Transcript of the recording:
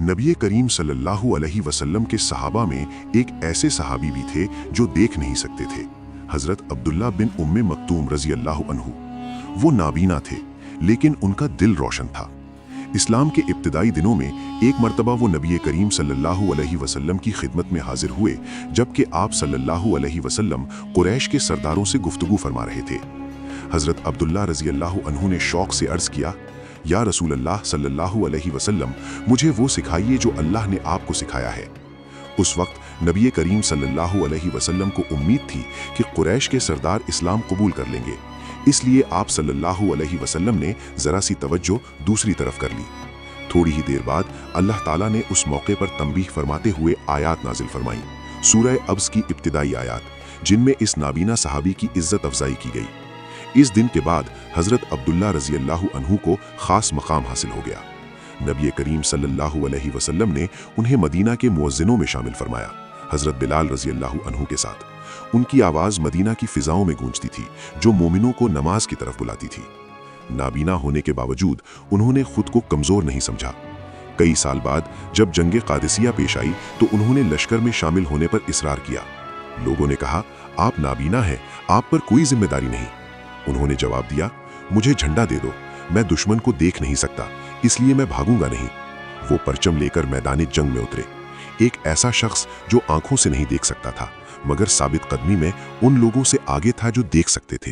नबी करीम सल्लल्लाहु अलैहि वसल्लम के सहाबा में एक ऐसे सहाबी भी थे जो देख नहीं सकते थे। हजरत अब्दुल्ला बिन उम्मे मक्तूम रजी अल्लाह अन्हु। वो नाबीना थे, लेकिन उनका दिल रोशन था। इस्लाम के इब्तिदाई दिनों में एक मर्तबा वो नबी करीम सल्लल्लाहु अलैहि वसल्लम की खिदमत में हाजिर हुए, जबकि आप सल्लल्लाहु अलैहि वसल्लम कुरैश के सरदारों से गुफ्तगू फरमा रहे थे। हजरत अब्दुल्ला रजी अल्लाह अन्हु ने शौक से अर्ज किया, या रसूल अल्लाह सल्लल्लाहु अलैहि वसल्लम, मुझे वो सिखाइए जो अल्लाह ने आपको सिखाया है। उस वक्त नबी करीम सल्लल्लाहु अलैहि वसल्लम को उम्मीद थी कि कुरैश के सरदार इस्लाम कबूल कर लेंगे, इसलिए आप सल्लल्लाहु अलैहि वसल्लम ने जरा सी तवज्जो दूसरी तरफ कर ली। थोड़ी ही देर बाद अल्लाह ताला ने उस मौके पर तंबीह फरमाते हुए आयात नाजिल फरमाई, सूरह अब्स की इब्तिदाई आयात, जिनमें इस नाबीना सहाबी की इज्जत अफजाई की गई। इस दिन के बाद हजरत अब्दुल्ला रजी अल्लाह अन्हु को खास मकाम हासिल हो गया। नबी करीम सल्लल्लाहु अलैहि वसल्लम ने उन्हें मदीना के मुअज्जिनों में शामिल फरमाया, हजरत बिलाल रजी अल्लाह अन्हु के साथ। उनकी आवाज़ मदीना की फिजाओं में गूंजती थी, जो मोमिनों को नमाज की तरफ बुलाती थी। नाबीना होने के बावजूद उन्होंने खुद को कमज़ोर नहीं समझा। कई साल बाद जब जंग कादिसिया पेश आई तो उन्होंने लश्कर में शामिल होने पर इसरार किया। लोगों ने कहा, आप नाबीना हैं, आप पर कोई जिम्मेदारी नहीं। उन्होंने जवाब दिया, मुझे झंडा दे दो, मैं दुश्मन को देख नहीं सकता, इसलिए मैं भागूंगा नहीं। वो परचम लेकर मैदान जंग में उतरे। एक ऐसा शख्स जो आंखों से नहीं देख सकता था, मगर साबित कदमी में उन लोगों से आगे था जो देख सकते थे।